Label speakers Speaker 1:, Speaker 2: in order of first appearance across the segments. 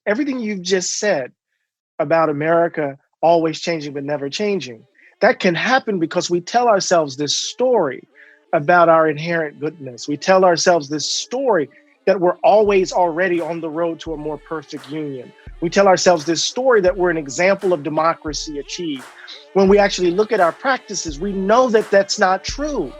Speaker 1: everything you've just said about America always changing but never changing, that can happen because we tell ourselves this story about our inherent goodness. We tell ourselves this story that we're always already on the road to a more perfect union. We tell ourselves this story that we're an example of democracy achieved. When we actually look at our practices, we know that that's not true.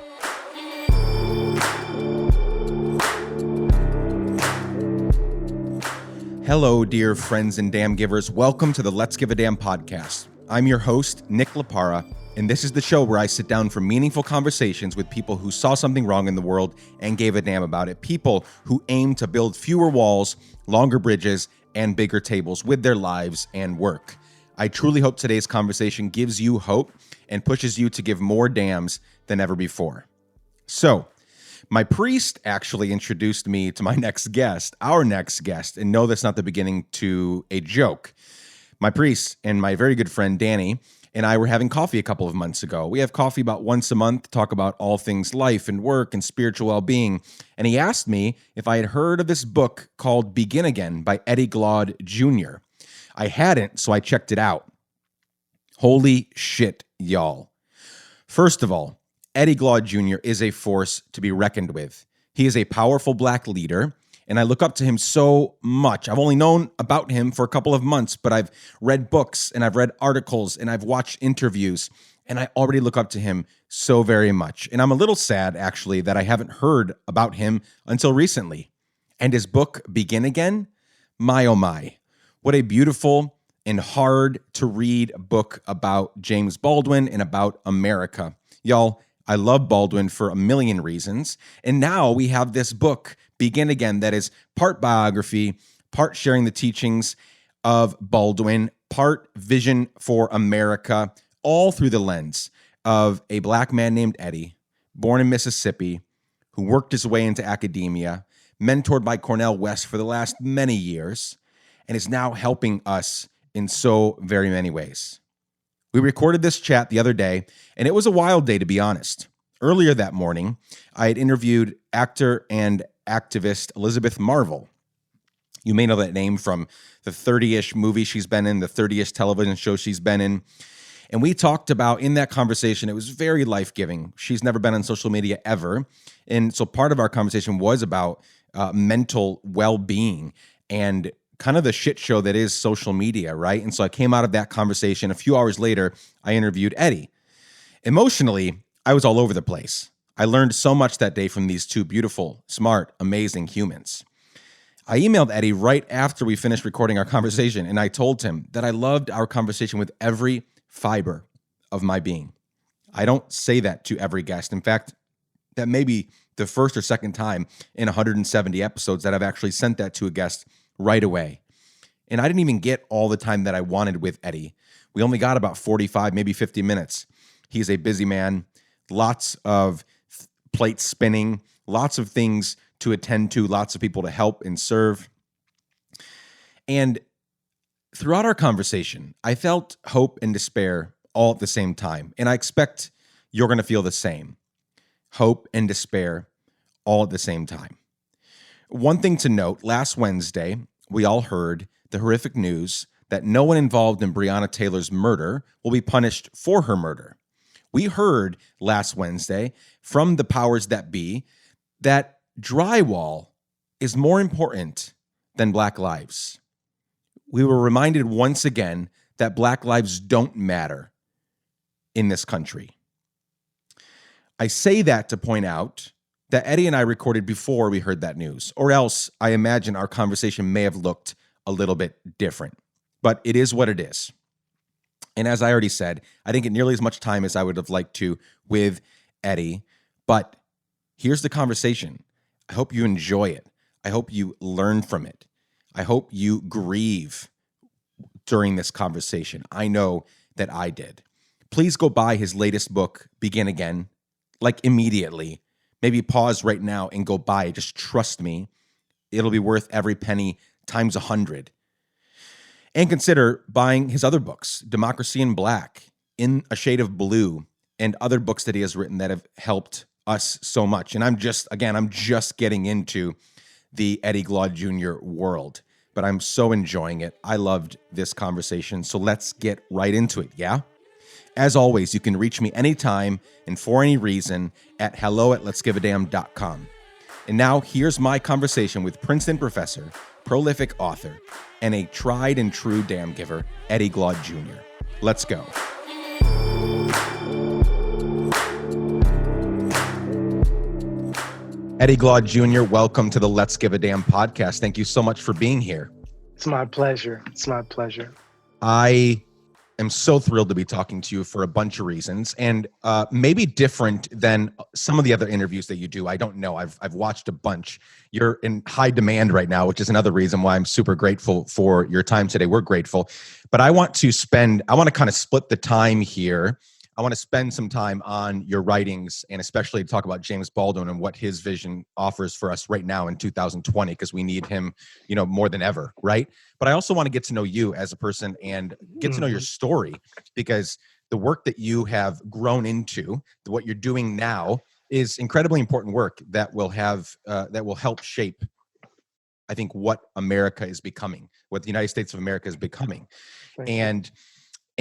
Speaker 2: Hello, dear friends and damn givers. Welcome to the Let's Give a Damn podcast. I'm your host, Nick LaPara, and this is the show where I sit down for meaningful conversations with people who saw something wrong in the world and gave a damn about it. People who aim to build fewer walls, longer bridges, and bigger tables with their lives and work. I truly hope today's conversation gives you hope and pushes you to give more damns than ever before. So, my priest actually introduced me to my next guest, our next guest, and no, that's not the beginning to a joke. My priest and my very good friend Danny and I were having coffee a couple of months ago. We have coffee about once a month, talk about all things life and work and spiritual well-being. And he asked me if I had heard of this book called Begin Again by Glaude Jr. I hadn't, so I checked it out. Holy shit, y'all. First of all, Glaude Jr. is a force to be reckoned with. He is a powerful black leader, and I look up to him so much. I've only known about him for a couple of months, but I've read books, and I've read articles, and I've watched interviews, and I already look up to him so very much. And I'm a little sad, actually, that I haven't heard about him until recently. And his book, Begin Again, my oh my. What a beautiful and hard-to-read book about Jame Baldwin and about America. Y'all, I love Baldwin for a million reasons. And now we have this book, Begin Again, that is part biography, part sharing the teachings of Baldwin, part vision for America, all through the lens of a black man named Eddie, born in Mississippi, who worked his way into academia, mentored by Cornel West for the last many years, and is now helping us in so very many ways. We recorded this chat the other day, and it was a wild day, to be honest. Earlier that morning, I had interviewed actor and activist Elizabeth Marvel. You may know that name from the 30-ish movie she's been in, the 30-ish television show she's been in. And we talked about, in that conversation, it was very life-giving. She's never been on social media ever. And so part of our conversation was about mental well-being and kind of the shit show that is social media, right? And so I came out of that conversation. A few hours later, I interviewed Eddie. Emotionally, I was all over the place. I learned so much that day from these two beautiful, smart, amazing humans. I emailed Eddie right after we finished recording our conversation, and I told him that I loved our conversation with every fiber of my being. I don't say that to every guest. In fact, that may be the first or second time in 170 episodes that I've actually sent that to a guest right away. And I didn't even get all the time that I wanted with Eddie. We only got about 45, maybe 50 minutes. He's a busy man, lots of plates spinning, lots of things to attend to, lots of people to help and serve. And throughout our conversation, I felt hope and despair all at the same time. And I expect you're going to feel the same. Hope and despair all at the same time. One thing to note, last Wednesday, we all heard the horrific news that no one involved in Breonna Taylor's murder will be punished for her murder. We heard last Wednesday from the powers that be that drywall is more important than Black lives. We were reminded once again that Black lives don't matter in this country. I say that to point out that Eddie and I recorded before we heard that news, or else I imagine our conversation may have looked a little bit different. But it is what it is. And as I already said, I didn't get nearly as much time as I would have liked to with Eddie. But here's the conversation. I hope you enjoy it. I hope you learn from it. I hope you grieve during this conversation. I know that I did. Please go buy his latest book, Begin Again, like immediately. Maybe pause right now and go buy it. Just trust me. It'll be worth every penny times 100. And consider buying his other books, Democracy in Black, In a Shade of Blue, and other books that he has written that have helped us so much. And I'm just getting into the Glaude Jr. world. but I'm so enjoying it. I loved this conversation. So let's get right into it. Yeah. As always, you can reach me anytime and for any reason at hello@letsgiveadamn.com. And now here's my conversation with Princeton professor, prolific author, and a tried and true damn giver, Eddie Glaude Jr. Let's go. Eddie Glaude Jr., welcome to the Let's Give a Damn podcast. Thank you so much for being here.
Speaker 1: It's my pleasure. It's my pleasure.
Speaker 2: I am so thrilled to be talking to you for a bunch of reasons, and maybe different than some of the other interviews that you do. I don't know. I've watched a bunch. You're in high demand right now, which is another reason why I'm super grateful for your time today. We're grateful. But I want to kind of split the time here. I want to spend some time on your writings and especially talk about Jame Baldwin and what his vision offers for us right now in 2020, because we need him, more than ever, right? But I also want to get to know you as a person and get to know your story, because the work that you have grown into, what you're doing now, is incredibly important work that will help shape, I think, what America is becoming, what the United States of America is becoming.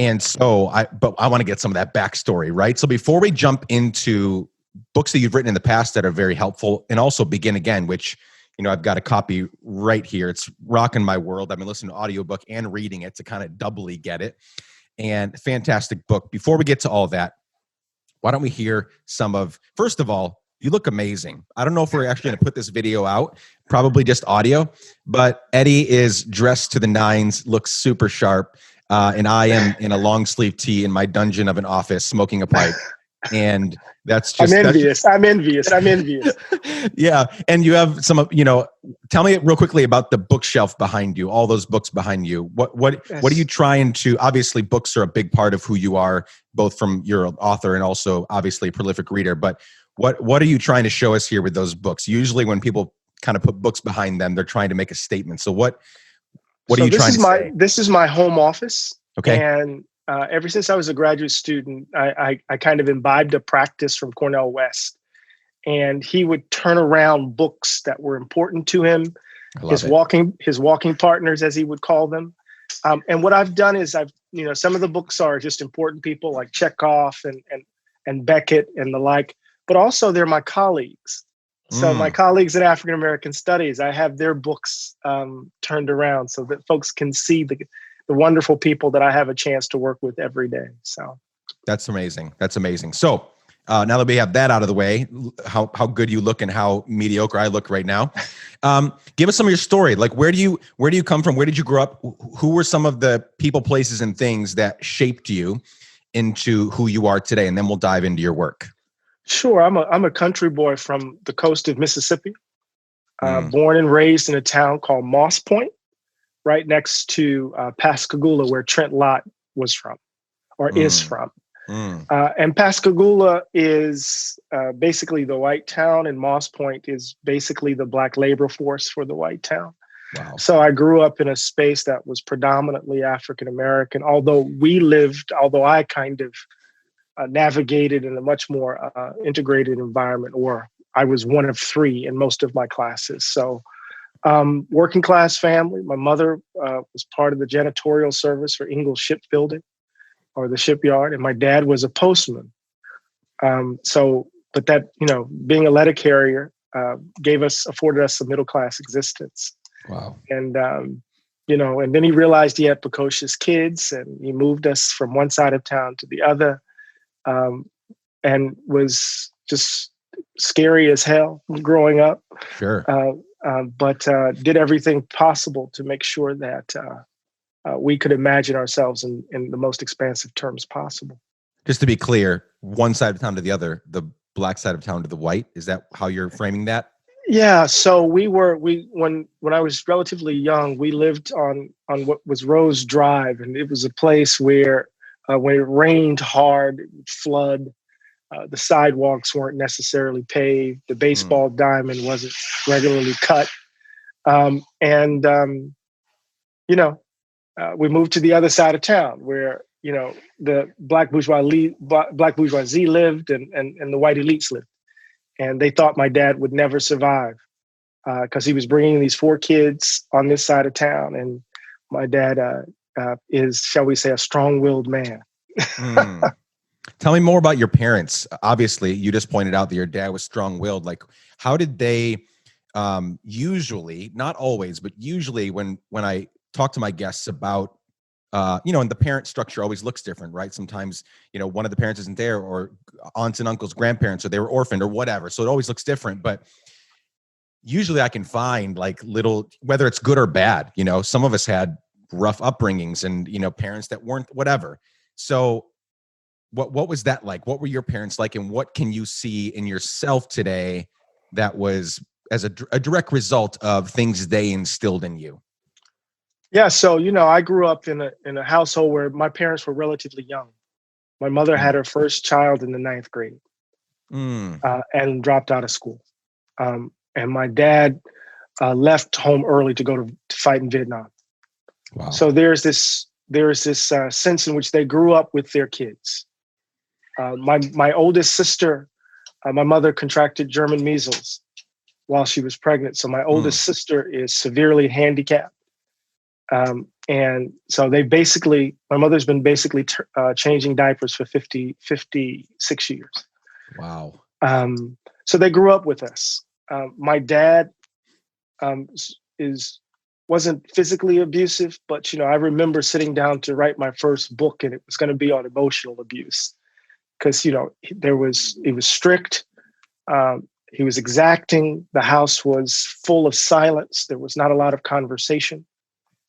Speaker 2: And so I want to get some of that backstory, right? So before we jump into books that you've written in the past that are very helpful, and also Begin Again, which, I've got a copy right here. It's rocking my world. I've been listening to audiobook and reading it to kind of doubly get it. And fantastic book. Before we get to all that, why don't we hear first of all, you look amazing. I don't know if we're actually going to put this video out, probably just audio, but Eddie is dressed to the nines, looks super sharp. And I am in a long sleeve tee in my dungeon of an office smoking a pipe. And that's just...
Speaker 1: I'm envious.
Speaker 2: Yeah. And you have tell me real quickly about the bookshelf behind you, all those books behind you. What are you trying to... Obviously, books are a big part of who you are, both from your author and also obviously a prolific reader. But what are you trying to show us here with those books? Usually when people kind of put books behind them, they're trying to make a statement. So what are you trying to say?
Speaker 1: This is my home office.
Speaker 2: Okay.
Speaker 1: And ever since I was a graduate student, I kind of imbibed a practice from Cornell West. And he would turn around books that were important to him, his walking partners, as he would call them. And what I've done is some of the books are just important people like Chekhov and Beckett and the like, but also they're my colleagues. So my colleagues in African American Studies, I have their books turned around so that folks can see the wonderful people that I have a chance to work with every day. So
Speaker 2: that's amazing. So now that we have that out of the way, how good you look and how mediocre I look right now, give us some of your story. Like, where do you come from? Where did you grow up? Who were some of the people, places, and things that shaped you into who you are today? And then we'll dive into your work.
Speaker 1: Sure. I'm a country boy from the coast of Mississippi, born and raised in a town called Moss Point, right next to Pascagoula, where Trent Lott was from, or is from. And Pascagoula is basically the white town, and Moss Point is basically the black labor force for the white town.
Speaker 2: Wow.
Speaker 1: So I grew up in a space that was predominantly African American, although I kind of navigated in a much more integrated environment, or I was one of three in most of my classes. So working class family. My mother was part of the janitorial service for Ingalls Shipbuilding, or the shipyard, and my dad was a postman. But that, being a letter carrier afforded us a middle class existence.
Speaker 2: Wow.
Speaker 1: And and then he realized he had precocious kids, and he moved us from one side of town to the other. And was just scary as hell growing up.
Speaker 2: Sure.
Speaker 1: But did everything possible to make sure that we could imagine ourselves in the most expansive terms possible.
Speaker 2: Just to be clear, one side of town to the other, the black side of town to the white. Is that how you're framing that?
Speaker 1: Yeah. So when I was relatively young, we lived on what was Rose Drive, and it was a place where when it rained hard, it would flood. The sidewalks weren't necessarily paved. The baseball diamond wasn't regularly cut. We moved to the other side of town where, the black bourgeoisie lived and the white elites lived. And they thought my dad would never survive. because he was bringing these 4 kids on this side of town. And my dad is, shall we say, a strong-willed man.
Speaker 2: Mm. Tell me more about your parents. Obviously, you just pointed out that your dad was strong-willed. Like, how did they usually, not always, but usually when I talk to my guests about, and the parent structure always looks different, right? Sometimes, one of the parents isn't there, or aunts and uncles, grandparents, or they were orphaned or whatever. So it always looks different. But usually I can find like little, whether it's good or bad, some of us had rough upbringings and, parents that weren't whatever. So what was that like? What were your parents like? And what can you see in yourself today that was as a direct result of things they instilled in you?
Speaker 1: Yeah, so I grew up in a household where my parents were relatively young. My mother had her first child in the 9th grade and dropped out of school. And my dad left home early to go to fight in Vietnam.
Speaker 2: Wow.
Speaker 1: So there's this sense in which they grew up with their kids. My oldest sister, my mother contracted German measles while she was pregnant. So my oldest sister is severely handicapped. And so my mother's been basically changing diapers for 56 years.
Speaker 2: Wow.
Speaker 1: So they grew up with us. My dad wasn't physically abusive, but I remember sitting down to write my first book, and it was going to be on emotional abuse because he was strict. He was exacting. The house was full of silence. There was not a lot of conversation.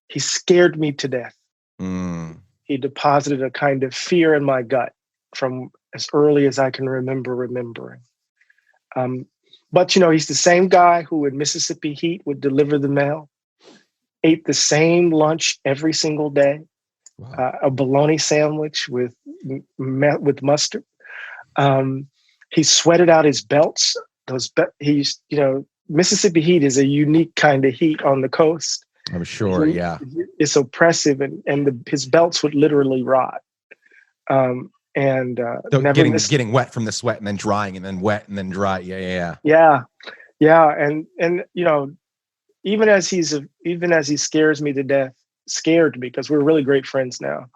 Speaker 1: He scared me to death. He deposited a kind of fear in my gut from as early as I can remember remembering. But he's the same guy who in Mississippi heat would deliver the mail, ate the same lunch every single day, a bologna sandwich with mustard. He sweated out his belts. Mississippi heat is a unique kind of heat on the coast.
Speaker 2: I'm sure, yeah.
Speaker 1: It's oppressive, and his belts would literally rot. So never
Speaker 2: getting wet from the sweat and then drying and then wet and then dry.
Speaker 1: Yeah. And even as he scares me to death, scared me because we're really great friends now.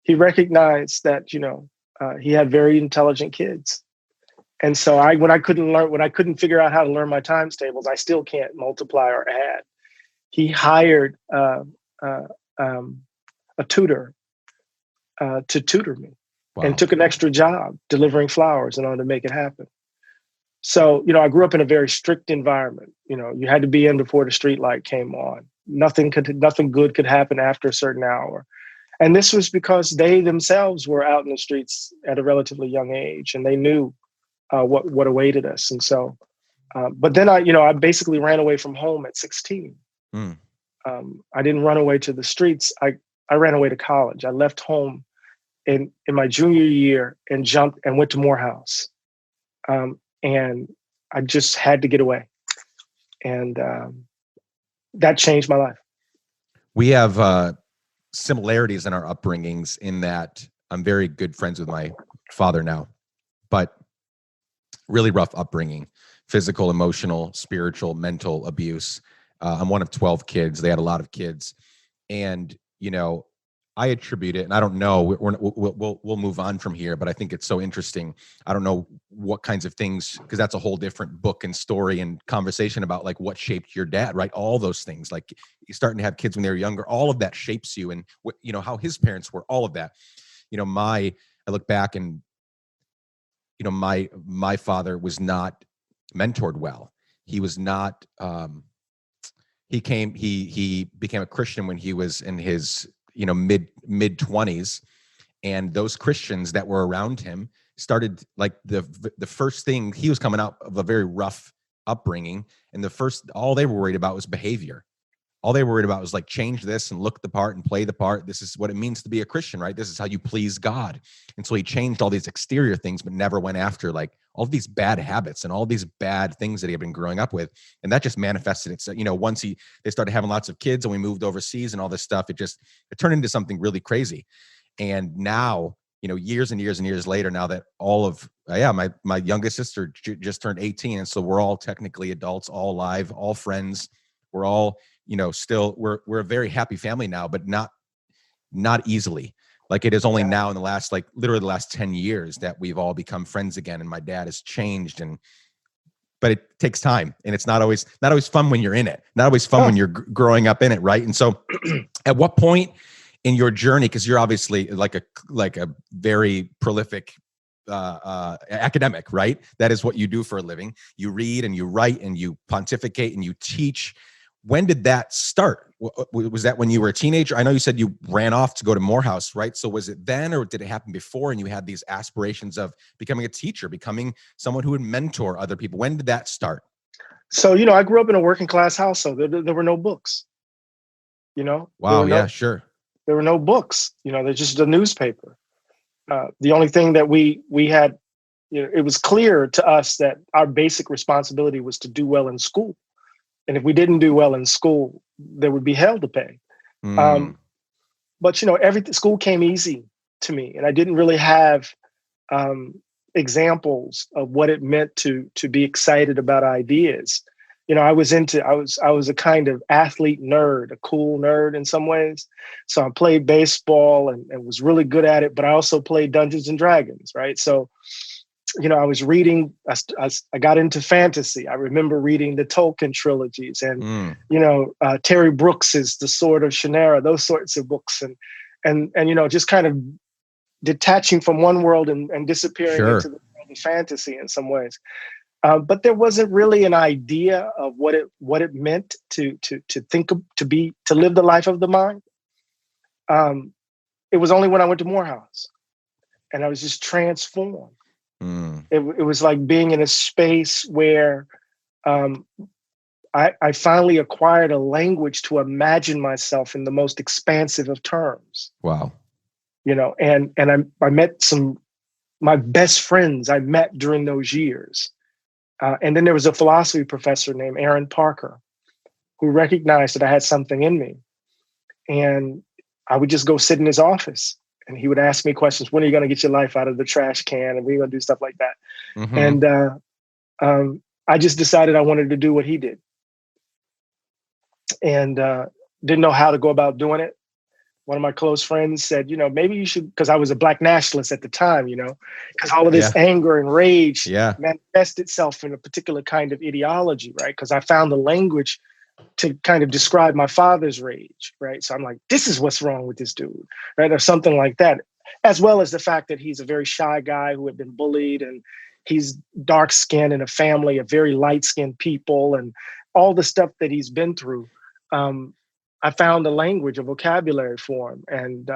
Speaker 1: He recognized that he had very intelligent kids, and so when I couldn't figure out how to learn my times tables, I still can't multiply or add. He hired a tutor to tutor me. Wow. And took an extra job delivering flowers in order to make it happen. So, I grew up in a very strict environment. You had to be in before the street light came on. Nothing good could happen after a certain hour. And this was because they themselves were out in the streets at a relatively young age, and they knew what awaited us. And so, but then I basically ran away from home at 16. I didn't run away to the streets. I ran away to college. I left home in my junior year and went to Morehouse. And I just had to get away. And that changed my life.
Speaker 2: We have similarities in our upbringings in that I'm very good friends with my father now, but really rough upbringing, physical, emotional, spiritual, mental abuse. I'm one of 12 kids. They had a lot of kids. And, I attribute it, and I don't know, we'll move on from here, but I think it's so interesting. I don't know what kinds of things, because that's a whole different book and story and conversation about like what shaped your dad, right? All those things, like you're starting to have kids when they were younger, all of that shapes you, and how his parents were, all of that. I look back and, my father was not mentored well. He was not, he became a Christian when he was in his mid 20s, and those Christians that were around him started like the first thing, he was coming out of a very rough upbringing, and all they were worried about was behavior. All they were worried about was like, change this and look the part and play the part. This is what it means to be a Christian, right? This is how you please God. And so he changed all these exterior things, but never went after like all these bad habits and all these bad things that he had been growing up with. And that just manifested itself. Once they started having lots of kids and we moved overseas and all this stuff, it turned into something really crazy. And now years and years and years later, now that all of, my youngest sister just turned 18. And so we're all technically adults, all alive, all friends. We're all, still, we're a very happy family now, but not easily. Like it is only now in the last, like literally the last 10 years that we've all become friends again. And my dad has changed, but it takes time, and it's not always fun when you're in it, not always fun when you're growing up in it. Right. And so at what point in your journey, because you're obviously like a very prolific academic, right? That is what you do for a living. You read and you write and you pontificate and you teach. When did that start? Was that when you were a teenager? I know you said you ran off to go to Morehouse, right? So was it then, or did it happen before, and you had these aspirations of becoming a teacher, becoming someone who would mentor other people? When did that start?
Speaker 1: So, I grew up in a working class household. There were no books,
Speaker 2: Wow. Yeah, sure.
Speaker 1: There were no books, there's just a newspaper. The only thing that we had, it was clear to us that our basic responsibility was to do well in school. And if we didn't do well in school, there would be hell to pay. But, school came easy to me, and I didn't really have examples of what it meant to be excited about ideas. I was a kind of athlete nerd, a cool nerd in some ways. So I played baseball and was really good at it, but I also played Dungeons and Dragons, right? So, I was reading, I got into fantasy. I remember reading the Tolkien trilogies and, Terry Brooks's The Sword of Shannara, those sorts of books. And just kind of detaching from one world and disappearing into the world of fantasy in some ways. But there wasn't really an idea of what it meant to live the life of the mind. It was only when I went to Morehouse and I was just transformed. It was like being in a space where I finally acquired a language to imagine myself in the most expansive of terms.
Speaker 2: Wow.
Speaker 1: And I met my best friends I met during those years. And then there was a philosophy professor named Aaron Parker who recognized that I had something in me. And I would just go sit in his office and he would ask me questions. When are you going to get your life out of the trash can? And we were going to do stuff like that. Mm-hmm. And I just decided I wanted to do what he did. And didn't know how to go about doing it. One of my close friends said, maybe you should, because I was a Black nationalist at the time, because all of this anger and rage manifest itself in a particular kind of ideology, right? Because I found the language to kind of describe my father's rage, right? So I'm like, this is what's wrong with this dude, right? Or something like that, as well as the fact that he's a very shy guy who had been bullied and he's dark-skinned in a family of very light-skinned people and all the stuff that he's been through. I found a language, a vocabulary for him, and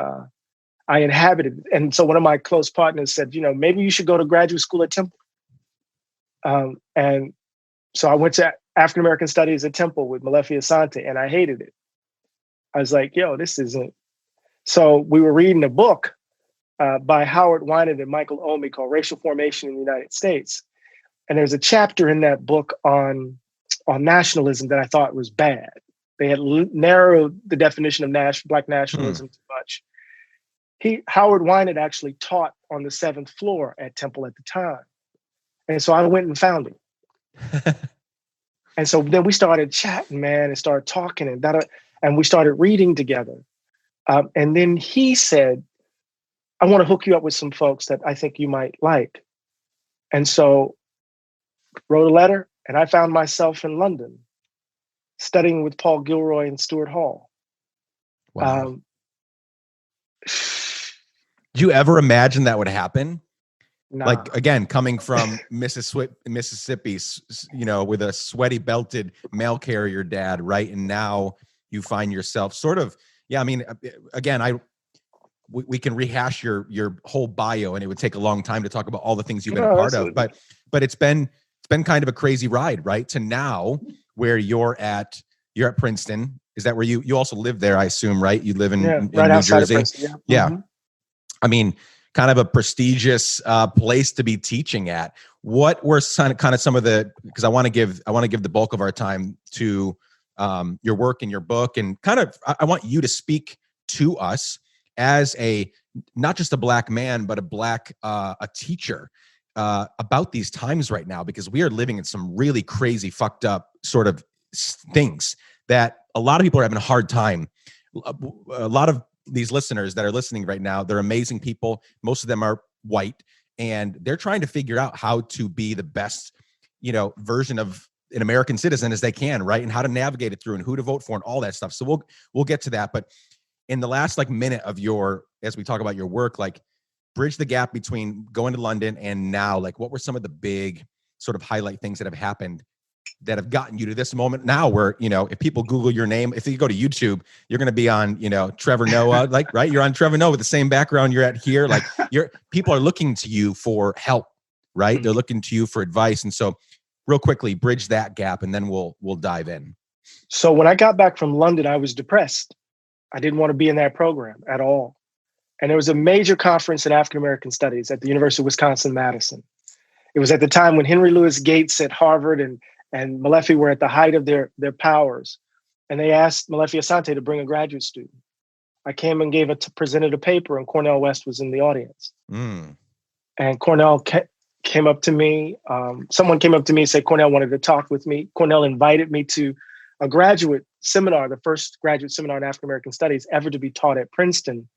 Speaker 1: I inhabited it. And so one of my close partners said, maybe you should go to graduate school at Temple. And so I went to African American Studies at Temple with Malefi Asante, and I hated it. I was like, this isn't. So we were reading a book by Howard Winant and Michael Omi called Racial Formation in the United States. And there's a chapter in that book on nationalism that I thought was bad. They had narrowed the definition of Black nationalism too much. Howard Winant actually taught on the 7th floor at Temple at the time. And so I went and found him. And so then we started chatting, man, and started talking and we started reading together. And then he said, I want to hook you up with some folks that I think you might like. And so wrote a letter, and I found myself in London studying with Paul Gilroy and Stuart Hall.
Speaker 2: Wow. Did you ever imagine that would happen?
Speaker 1: Nah.
Speaker 2: Like, again, coming from Mississippi, with a sweaty belted mail carrier dad, right? And now you find yourself sort of, again, we can rehash your whole bio, and it would take a long time to talk about all the things you've been a part of, but it's been kind of a crazy ride, right? To now where you're at Princeton. Is that where you also live there, I assume, right? You live in
Speaker 1: right
Speaker 2: New
Speaker 1: outside
Speaker 2: Jersey.
Speaker 1: Of Princeton,
Speaker 2: yeah.
Speaker 1: Mm-hmm.
Speaker 2: I mean, kind of a prestigious place to be teaching at. What were kind of some of the, because I want to give the bulk of our time to your work and your book, and kind of, I want you to speak to us as not just a Black man, but a teacher, about these times right now, because we are living in some really crazy, fucked up sort of things that a lot of people are having a hard time. A lot of these listeners that are listening right now, they're amazing people. Most of them are white, and they're trying to figure out how to be the best, version of an American citizen as they can, right? And how to navigate it through and who to vote for and all that stuff. So we'll get to that. But in the last minute of as we talk about your work, bridge the gap between going to London and now, what were some of the big sort of highlight things that have happened that have gotten you to this moment now where, if people Google your name, if you go to YouTube, you're going to be on, Trevor Noah, right? You're on Trevor Noah with the same background you're at here. People are looking to you for help, right? Mm-hmm. They're looking to you for advice. And so real quickly, bridge that gap and then we'll dive in.
Speaker 1: So when I got back from London, I was depressed. I didn't want to be in that program at all. And there was a major conference in African-American studies at the University of Wisconsin-Madison. It was at the time when Henry Louis Gates at Harvard and Molefi were at the height of their powers. And they asked Molefi Asante to bring a graduate student. I came and presented a paper, and Cornel West was in the audience.
Speaker 2: Mm.
Speaker 1: And Cornel came up to me. Someone came up to me and said Cornel wanted to talk with me. Cornel invited me to a graduate seminar, the first graduate seminar in African-American studies ever to be taught at Princeton,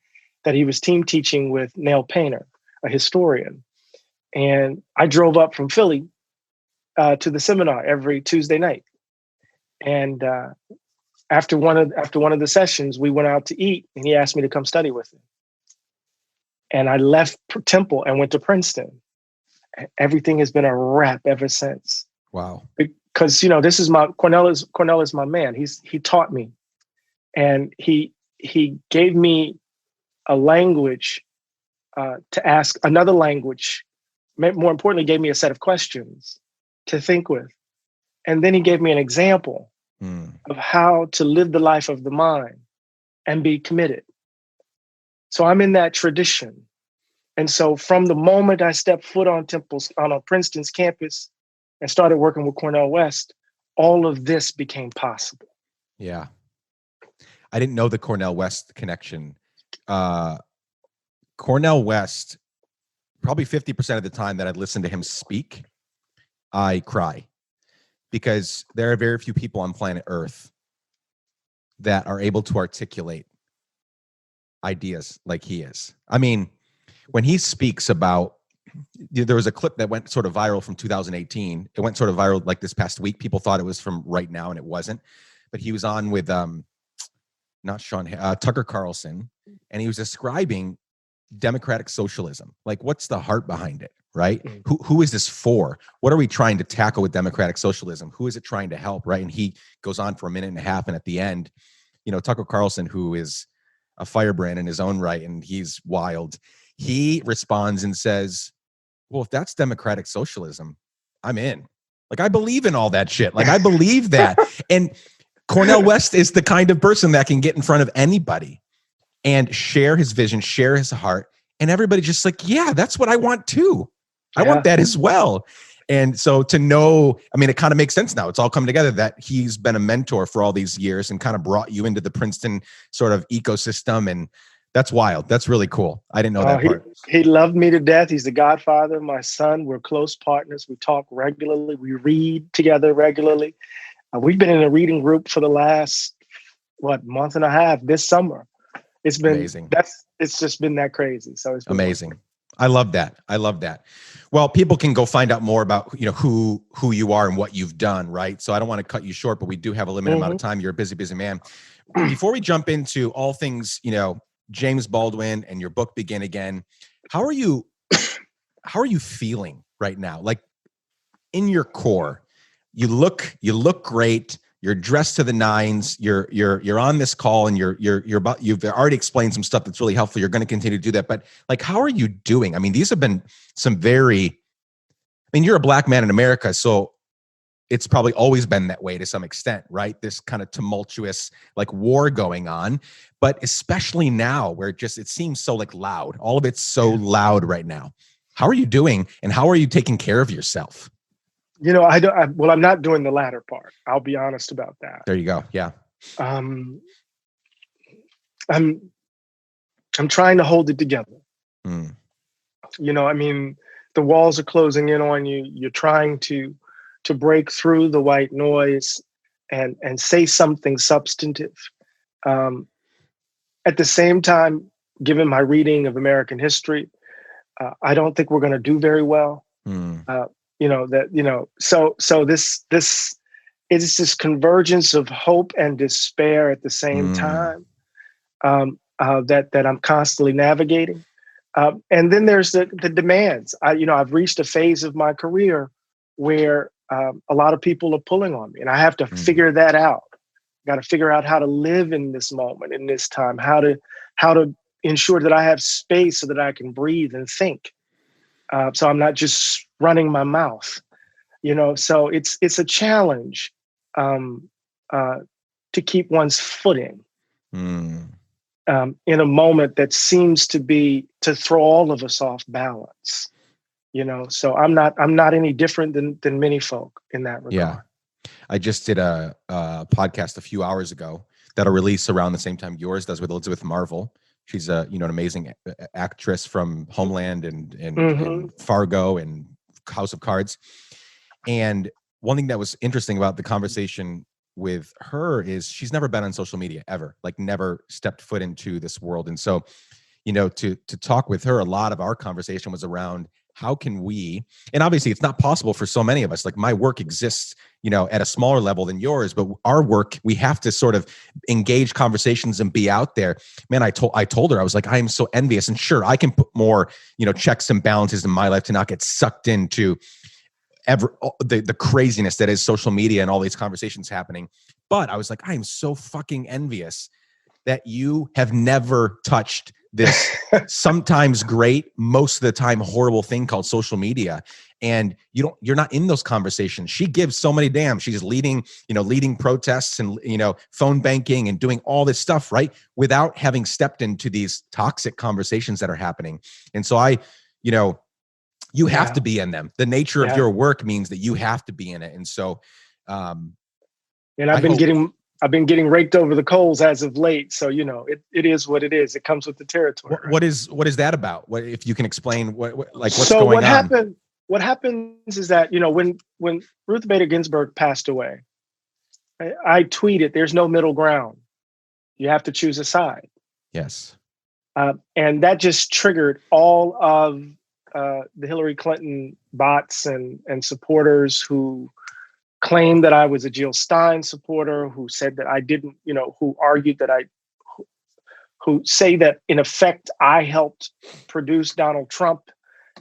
Speaker 1: that he was team teaching with Nell Painter, a historian. And I drove up from Philly to the seminar every Tuesday night. And after one of the sessions, we went out to eat, and he asked me to come study with him. And I left Temple and went to Princeton. Everything has been a wrap ever since.
Speaker 2: Wow.
Speaker 1: Because this is Cornel is my man. He taught me, and he gave me a language to ask, another language. More importantly, gave me a set of questions to think with. And then he gave me an example of how to live the life of the mind and be committed. So I'm in that tradition. And so from the moment I stepped foot on Princeton's campus and started working with Cornel West, all of this became possible.
Speaker 2: Yeah. I didn't know the Cornel West connection. Cornel West, probably 50% of the time that I'd listen to him speak, I cry, because there are very few people on planet Earth that are able to articulate ideas like he is. I mean, when he speaks about, there was a clip that went sort of viral from 2018. It went sort of viral this past week. People thought it was from right now, and it wasn't. But he was on with Tucker Carlson, and he was describing democratic socialism. What's the heart behind it, right? Who is this for? What are we trying to tackle with democratic socialism? Who is it trying to help, right? And he goes on for a minute and a half, and at the end, Tucker Carlson, who is a firebrand in his own right, and he's wild, he responds and says, well, if that's democratic socialism, I'm in. I believe in all that shit. I believe that. And Cornel West is the kind of person that can get in front of anybody and share his vision, share his heart, and everybody just yeah, that's what I want too. I want that as well. And so to know, it kind of makes sense now. It's all come together that he's been a mentor for all these years and kind of brought you into the Princeton sort of ecosystem. And that's wild. That's really cool. I didn't know that part.
Speaker 1: He loved me to death. He's the godfather of my son. We're close partners. We talk regularly. We read together regularly. We've been in a reading group for the last, month and a half this summer. It's been
Speaker 2: amazing.
Speaker 1: It's just been that crazy. So it's been
Speaker 2: amazing. Wonderful. I love that. Well, people can go find out more about, who you are and what you've done, right? So I don't want to cut you short, but we do have a limited amount of time. You're a busy, busy man. Before we jump into all things, Jame Baldwin and your book Begin Again, how are you feeling right now? In your core, you look great. You're dressed to the nines. You're on this call, and you've already explained some stuff that's really helpful. You're going to continue to do that, but how are you doing? These have been some you're a Black man in America, so it's probably always been that way to some extent, right? This kind of tumultuous war going on, but especially now where it seems so loud. All of it's so loud right now. How are you doing, and how are you taking care of yourself?
Speaker 1: I'm not doing the latter part. I'll be honest about that.
Speaker 2: There you go. Yeah.
Speaker 1: I'm I'm trying to hold it together.
Speaker 2: Mm.
Speaker 1: I mean, the walls are closing in on you. You're trying to break through the white noise and say something substantive. Um, at the same time, given my reading of American history, I don't think we're going to do very well.
Speaker 2: Mm.
Speaker 1: So this it's this convergence of hope and despair at the same
Speaker 2: Mm.
Speaker 1: time, that I'm constantly navigating. And then there's the demands. I've reached a phase of my career where a lot of people are pulling on me, and I have to
Speaker 2: Mm.
Speaker 1: figure that out. Got to figure out how to live in this moment, in this time, how to ensure that I have space so that I can breathe and think. So I'm not just running my mouth. So it's a challenge, um, uh, to keep one's footing,
Speaker 2: Mm.
Speaker 1: in a moment that seems to throw all of us off balance. So I'm not any different than many folk in that
Speaker 2: Yeah.
Speaker 1: regard.
Speaker 2: I just did a podcast a few hours ago that'll release around the same time yours does with Elizabeth Marvel. She's an amazing actress from Homeland and
Speaker 1: Hmm.
Speaker 2: Fargo and House of Cards. And one thing that was interesting about the conversation with her is she's never been on social media ever, like never stepped foot into this world. And so, to talk with her, a lot of our conversation was around how can we, and obviously it's not possible for so many of us, like my work exists, at a smaller level than yours, but our work, we have to sort of engage conversations and be out there. Man, I told her, I was like, I am so envious, and sure, I can put more, checks and balances in my life to not get sucked into the craziness that is social media and all these conversations happening. But I was like, I am so fucking envious that you have never touched this sometimes great, most of the time horrible thing called social media. And you're not in those conversations. She gives so many damns. She's leading protests and, phone banking and doing all this stuff, right? Without having stepped into these toxic conversations that are happening. And so you have to be in them. The nature of your work means that you have to be in it. And so,
Speaker 1: and I've been getting raked over the coals as of late. So, it is what it is. It comes with the territory.
Speaker 2: What is that about? What, if you can explain what's
Speaker 1: so
Speaker 2: going on?
Speaker 1: What happens is that, when Ruth Bader Ginsburg passed away, I tweeted, there's no middle ground. You have to choose a side.
Speaker 2: Yes.
Speaker 1: And that just triggered all of the Hillary Clinton bots and supporters who claimed that I was a Jill Stein supporter, who said that I didn't, who argued that who say that in effect I helped produce Donald Trump,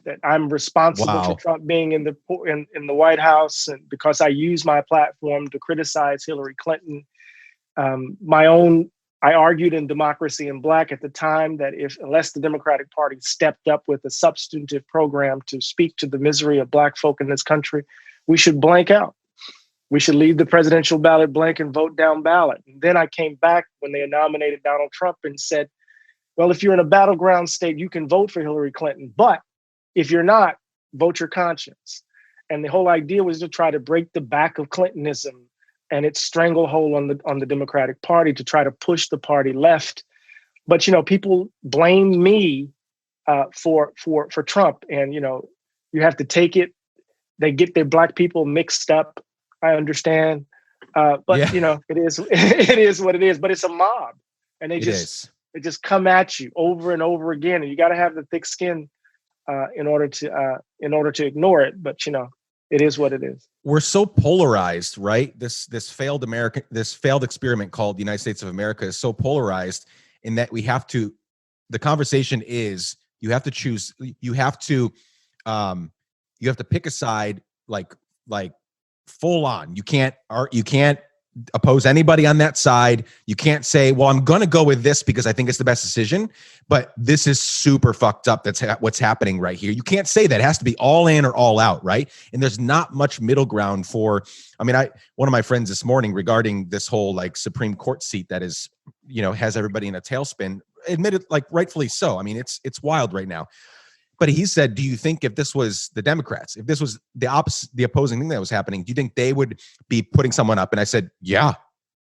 Speaker 1: that I'm responsible for Trump being in the White House, and because I use my platform to criticize Hillary Clinton. I argued in Democracy in Black at the time that unless the Democratic Party stepped up with a substantive program to speak to the misery of Black folk in this country, we should blank out. We should leave the presidential ballot blank and vote down ballot. And then I came back when they nominated Donald Trump and said, well, if you're in a battleground state, you can vote for Hillary Clinton. But if you're not, vote your conscience. And the whole idea was to try to break the back of Clintonism and its stranglehold on the Democratic Party, to try to push the party left. But people blame me for Trump, and you have to take it. They get their Black people mixed up. I understand, but it is it is what it is. But it's a mob, and they just come at you over and over again, and you got to have the thick skin in order to ignore it. But it is what it is.
Speaker 2: We're so polarized, right? This failed experiment called the United States of America is so polarized in that the conversation is you have to choose, you have to pick a side, like full on. You can't oppose anybody on that side. You can't say, well, I'm going to go with this because I think it's the best decision, but this is super fucked up. That's what's happening right here. You can't say that. It has to be all in or all out, right? And there's not much middle ground one of my friends this morning regarding this whole Supreme Court seat that is, has everybody in a tailspin, admitted, rightfully so. I mean, it's wild right now. But he said, do you think if this was the Democrats, if this was the opposing thing that was happening, do you think they would be putting someone up? And I said, yeah,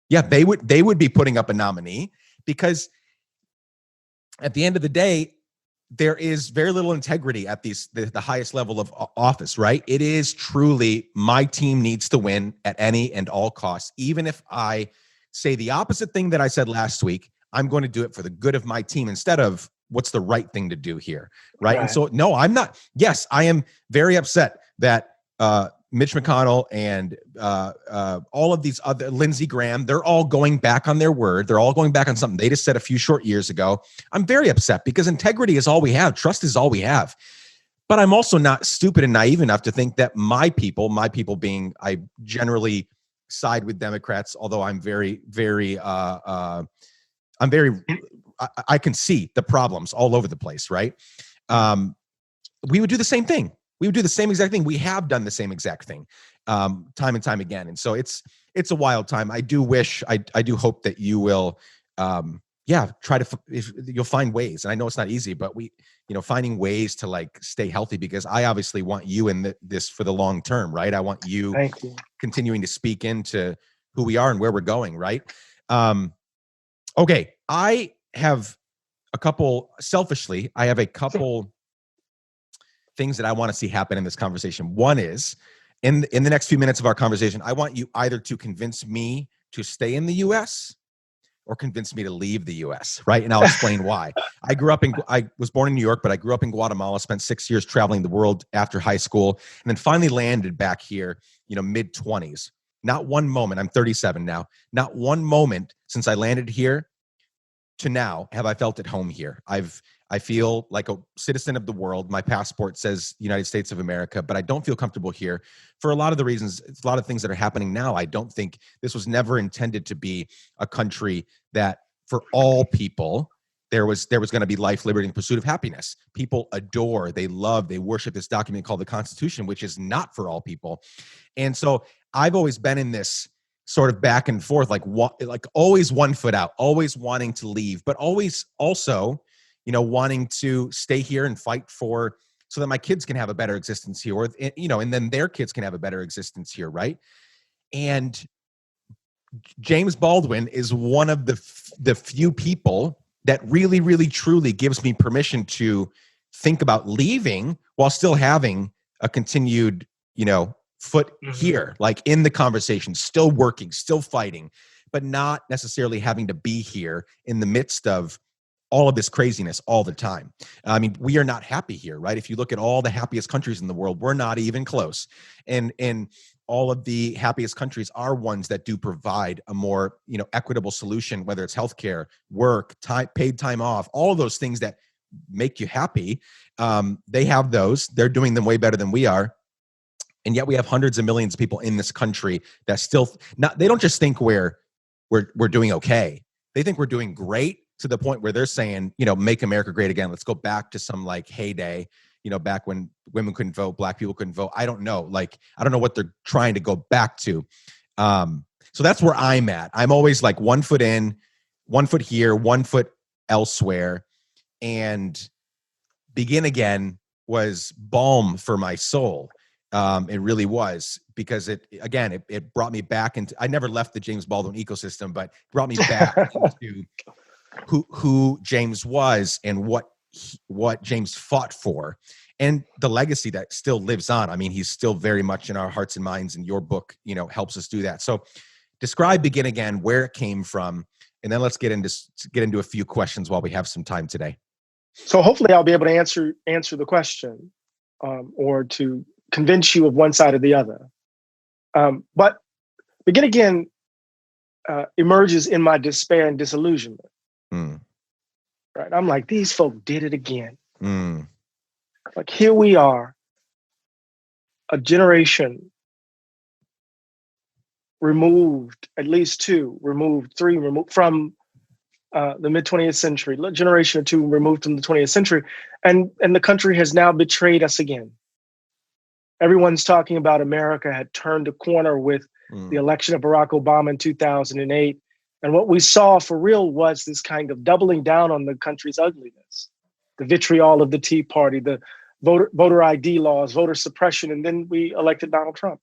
Speaker 2: they would be putting up a nominee, because at the end of the day, there is very little integrity at the highest level of office, right? It is truly my team needs to win at any and all costs. Even if I say the opposite thing that I said last week, I'm going to do it for the good of my team instead of what's the right thing to do here, right? And so, no, I'm not. Yes, I am very upset that Mitch McConnell and all of these other, Lindsey Graham, they're all going back on their word. They're all going back on something they just said a few short years ago. I'm very upset because integrity is all we have. Trust is all we have. But I'm also not stupid and naive enough to think that my people being, I generally side with Democrats, although I'm I can see the problems all over the place, right? We would do the same thing. We would do the same exact thing. We have done the same exact thing time and time again. And so it's a wild time. I do wish, I do hope that you will, try to, you'll find ways. And I know it's not easy, but finding ways to like stay healthy, because I obviously want you in this for the long term, right? I want you continuing to speak into who we are and where we're going, right? Okay. I have a couple things that I want to see happen in this conversation. One is in the next few minutes of our conversation, I want you either to convince me to stay in the US or convince me to leave the US, right? And I'll explain why. I was born in New York, but I grew up in Guatemala, spent 6 years traveling the world after high school, and then finally landed back here, mid-20s. Not one moment, I'm 37 now, not one moment since I landed here to now have I felt at home here. I feel like a citizen of the world. My passport says United States of America, but I don't feel comfortable here for a lot of the reasons, a lot of things that are happening now. I don't think this was never intended to be a country that for all people, there was going to be life, liberty, and pursuit of happiness. People adore, they love, they worship this document called the Constitution, which is not for all people. And so I've always been in this sort of back and forth, like always one foot out, always wanting to leave, but always also, wanting to stay here and fight so that my kids can have a better existence here, or, and then their kids can have a better existence here. Right. And Jame Baldwin is one of the few people that really, really, truly gives me permission to think about leaving while still having a continued, foot here, like in the conversation, still working, still fighting, but not necessarily having to be here in the midst of all of this craziness all the time. I mean, we are not happy here, right? If you look at all the happiest countries in the world, we're not even close. And all of the happiest countries are ones that do provide a more, equitable solution, whether it's healthcare, work, paid time off, all of those things that make you happy. They have those. They're doing them way better than we are. And yet we have hundreds of millions of people in this country that still they don't just think we're doing okay. They think we're doing great, to the point where they're saying, make America great again. Let's go back to some like heyday, back when women couldn't vote, black people couldn't vote. I don't know. I don't know what they're trying to go back to. So that's where I'm at. I'm always like 1 foot in, 1 foot here, 1 foot elsewhere. And begin again was balm for my soul. It really was, because it brought me back into, I never left the Jame Baldwin ecosystem, but it brought me back into who James was and what James fought for, and the legacy that still lives on. I mean, he's still very much in our hearts and minds, and your book, helps us do that. So describe Begin Again, where it came from, and then let's get into a few questions while we have some time today.
Speaker 1: So hopefully I'll be able to answer the question, or to convince you of one side or the other. But Begin Again emerges in my despair and disillusionment. Right. I'm like, these folk did it again. Like, here we are, a generation removed, at least two, three removed from the mid-20th century, generation or two removed from the 20th century. And the country has now betrayed us again. Everyone's talking about America had turned a corner with the election of Barack Obama in 2008. And what we saw for real was this kind of doubling down on the country's ugliness, the vitriol of the Tea Party, the voter ID laws, voter suppression, and then we elected Donald Trump.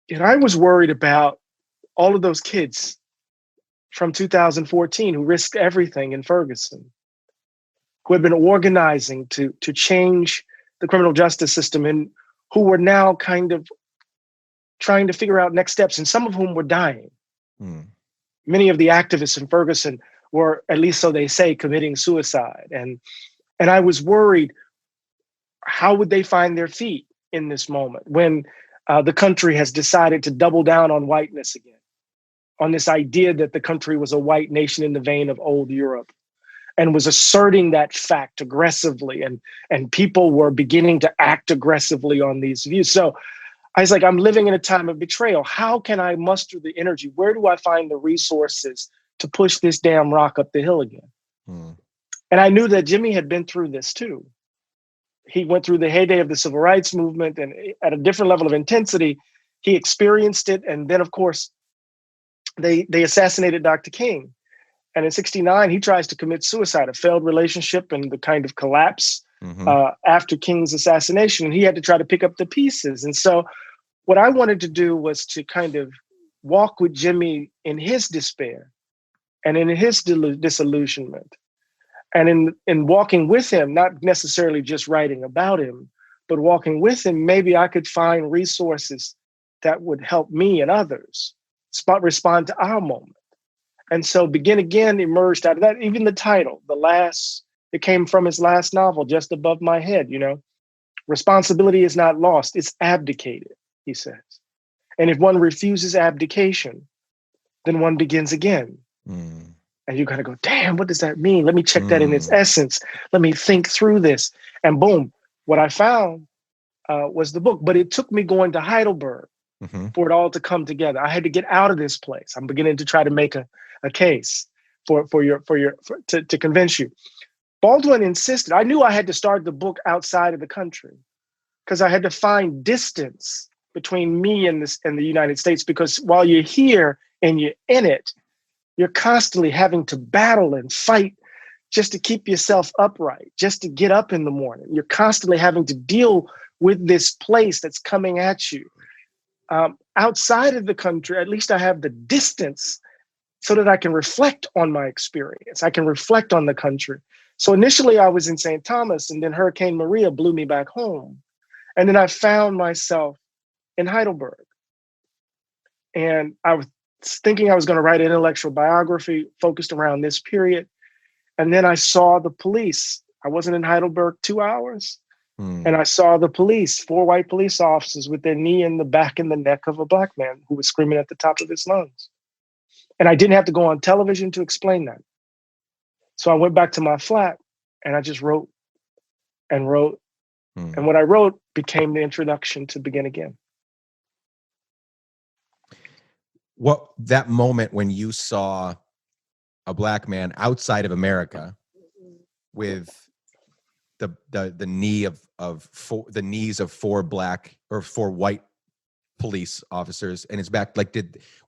Speaker 1: And I was worried about all of those kids from 2014 who risked everything in Ferguson, who had been organizing to change the criminal justice system, and who were now kind of trying to figure out next steps, and some of whom were dying. Many of the activists in Ferguson were, at least so they say, committing suicide. And I was worried, how would they find their feet in this moment when the country has decided to double down on whiteness again, on this idea that the country was a white nation in the vein of old Europe, and was asserting that fact aggressively, and people were beginning to act aggressively on these views. So I was like, I'm living in a time of betrayal. How can I muster the energy? Where do I find the resources to push this damn rock up the hill again? And I knew that Jimmy had been through this too. He went through the heyday of the civil rights movement, and at a different level of intensity, he experienced it. And then, of course, they assassinated Dr. King. And in '69, he tries to commit suicide, a failed relationship and the kind of collapse after King's assassination. And he had to try to pick up the pieces. And so what I wanted to do was to kind of walk with Jimmy in his despair and in his disillusionment. And in walking with him, not necessarily just writing about him, but walking with him, maybe I could find resources that would help me and others respond to our moment. And so Begin Again emerged out of that. Even the title, it came from his last novel, Just Above My Head, Responsibility is not lost, it's abdicated, he says. And if one refuses abdication, then one begins again. And you gotta go, damn, what does that mean? Let me check that in its essence. Let me think through this. And boom, what I found was the book. But it took me going to Heidelberg for it all to come together. I had to get out of this place. I'm beginning to try to make a case to convince you. Baldwin insisted. I knew I had to start the book outside of the country because I had to find distance between me and the United States. Because while you're here and you're in it, you're constantly having to battle and fight just to keep yourself upright, just to get up in the morning. You're constantly having to deal with this place that's coming at you. Outside of the country, at least I have the distance so that I can reflect on my experience. I can reflect on the country. So initially I was in St. Thomas, and then Hurricane Maria blew me back home. And then I found myself in Heidelberg. And I was thinking I was going to write an intellectual biography focused around this period. And then I saw the police. I wasn't in Heidelberg 2 hours. And I saw the police, 4 white police officers with their knee in the back and the neck of a black man who was screaming at the top of his lungs. And I didn't have to go on television to explain that. So I went back to my flat and I just wrote and wrote. And what I wrote became the introduction to Begin Again.
Speaker 2: What, that moment when you saw a black man outside of America with the knee the knees of 4 black or 4 white police officers and his back, like,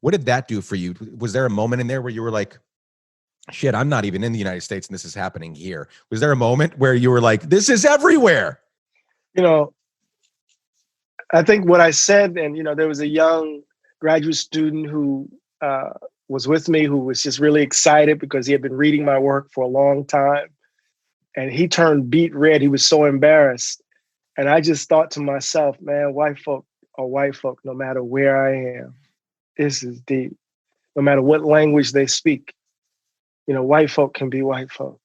Speaker 2: what did that do for you? Was there a moment in there where you were like, shit, I'm not even in the United States and this is happening here? Was there a moment where you were like, this is everywhere?
Speaker 1: I think what I said, and there was a young graduate student who was with me who was just really excited because he had been reading my work for a long time. And he turned beet red. He was so embarrassed. And I just thought to myself, man, white folk are white folk, no matter where I am. This is deep. No matter what language they speak, white folk can be white folk.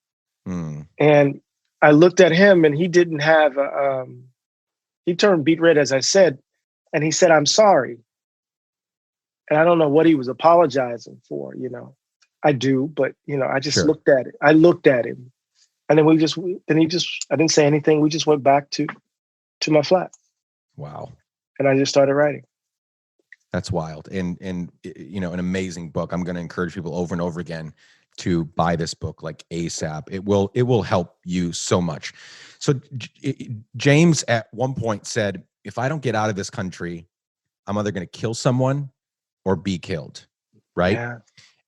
Speaker 1: And I looked at him and he didn't have he turned beet red, as I said, and he said, I'm sorry. And I don't know what he was apologizing for, I do, but I just looked at it. I looked at him. And then I didn't say anything. We just went back to my flat.
Speaker 2: Wow. And
Speaker 1: I just started writing.
Speaker 2: That's wild. And an amazing book. I'm going to encourage people over and over again to buy this book like ASAP. It will help you so much. So James at one point said, if I don't get out of this country, I'm either going to kill someone or be killed. Right.
Speaker 1: Yeah.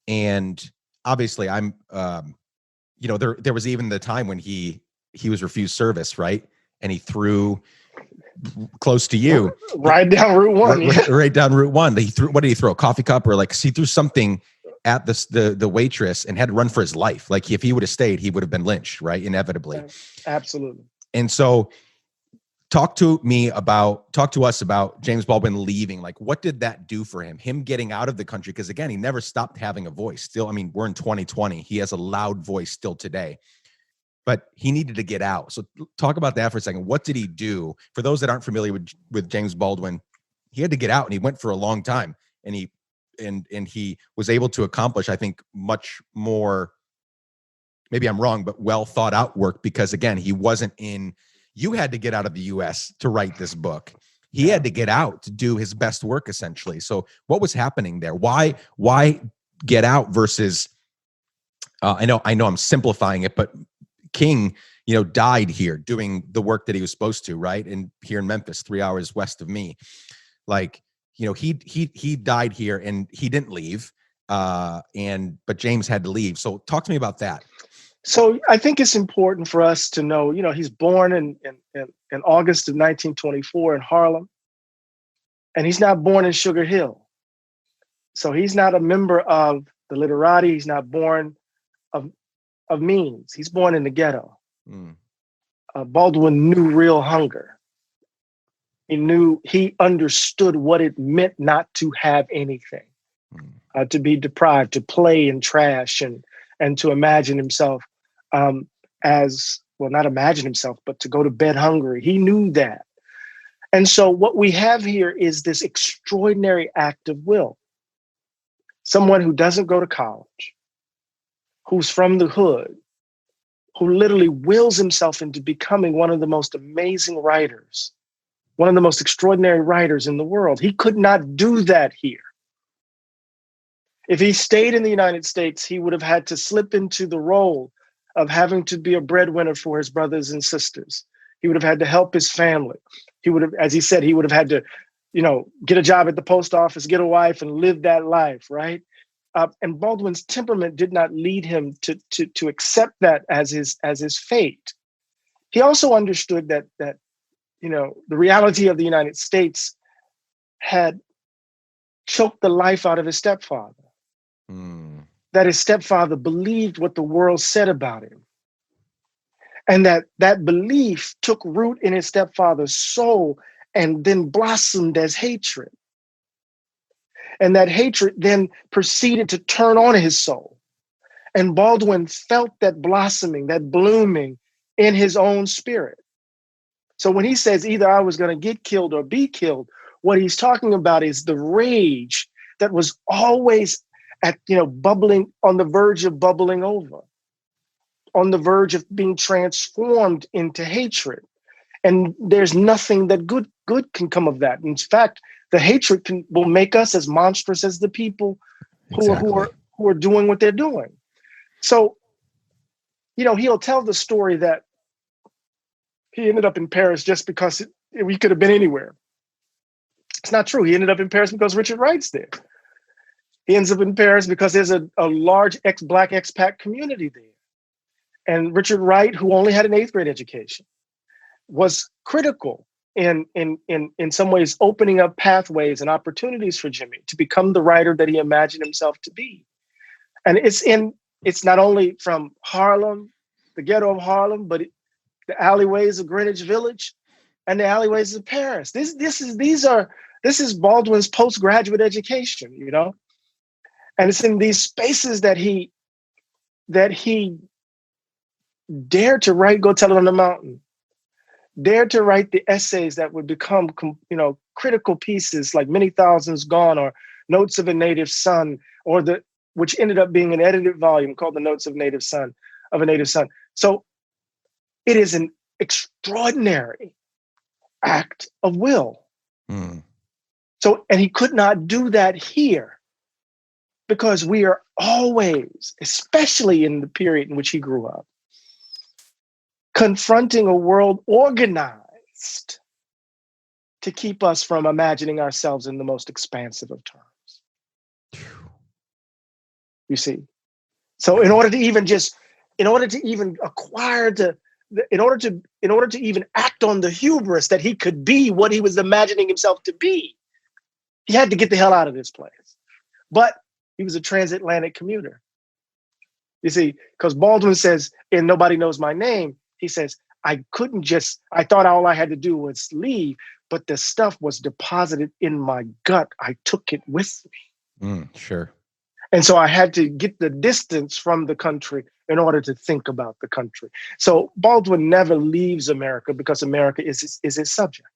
Speaker 2: And obviously I'm, there was even the time when he was refused service, right? And he threw close to you,
Speaker 1: right down Route 1.
Speaker 2: Right down Route 1. What did he throw? A coffee cup or he threw something at the waitress and had to run for his life. Like if he would have stayed, he would have been lynched, right? Inevitably.
Speaker 1: Absolutely.
Speaker 2: And so talk to us about James Baldwin leaving. Like, what did that do for him? Him getting out of the country? Because again, he never stopped having a voice. Still, I mean, we're in 2020. He has a loud voice still today, but he needed to get out. So talk about that for a second. What did he do? For those that aren't familiar with James Baldwin, he had to get out, and he went for a long time, and he was able to accomplish, I think, much more, maybe I'm wrong, but well thought out work, because again, he wasn't in, you had to get out of the US to write this book. He had to get out to do his best work, essentially. So what was happening there? Why get out versus, I know I'm simplifying it, but King, died here doing the work that he was supposed to, right? And here in Memphis, 3 hours west of me, like, he died here and he didn't leave. But James had to leave. So talk to me about that.
Speaker 1: So I think it's important for us to know, he's born in August of 1924 in Harlem, and he's not born in Sugar Hill. So he's not a member of the literati. He's not born of means. He's born in the ghetto. Baldwin knew real hunger. He understood what it meant not to have anything, to be deprived, to play in trash, and to imagine himself not imagine himself, but to go to bed hungry. He knew that. And so what we have here is this extraordinary act of will. Someone who doesn't go to college, who's from the hood, who literally wills himself into becoming one of the most amazing writers, one of the most extraordinary writers in the world. He could not do that here. If he stayed in the United States, he would have had to slip into the role of having to be a breadwinner for his brothers and sisters. He would have had to help his family. He would have, as he said, he would have had to, get a job at the post office, get a wife, and live that life, right? And Baldwin's temperament did not lead him to accept that as his fate. He also understood that the reality of the United States had choked the life out of his stepfather. That his stepfather believed what the world said about him. And that belief took root in his stepfather's soul and then blossomed as hatred. And that hatred then proceeded to turn on his soul. And Baldwin felt that blossoming, that blooming in his own spirit. So when he says either I was going to get killed or be killed, what he's talking about is the rage that was always bubbling, on the verge of bubbling over, on the verge of being transformed into hatred. And there's nothing that good can come of that. In fact, the hatred will make us as monstrous as the people who are doing what they're doing. So, he'll tell the story that he ended up in Paris just because we could have been anywhere. It's not true. He ended up in Paris because Richard Wright's there. He ends up in Paris because there's a large Black expat community there. And Richard Wright, who only had an 8th grade education, was critical in some ways opening up pathways and opportunities for Jimmy to become the writer that he imagined himself to be. And it's not only from Harlem, the ghetto of Harlem, but the alleyways of Greenwich Village and the alleyways of Paris. This is Baldwin's postgraduate education, And it's in these spaces that he dared to write Go Tell It on the Mountain, dared to write the essays that would become, critical pieces like Many Thousands Gone or Notes of a Native Son, which ended up being an edited volume called The Notes of a Native Son. So it is an extraordinary act of will. So, and he could not do that here because we are always, especially in the period in which he grew up, confronting a world organized to keep us from imagining ourselves in the most expansive of terms. You see? So in order to even act on the hubris that he could be what he was imagining himself to be, he had to get the hell out of this place. But He was a transatlantic commuter. You see, because Baldwin says, and nobody knows my name, he says, I thought all I had to do was leave, but the stuff was deposited in my gut. I took it with me.
Speaker 2: Sure.
Speaker 1: And so I had to get the distance from the country in order to think about the country. So Baldwin never leaves America because America is his subject.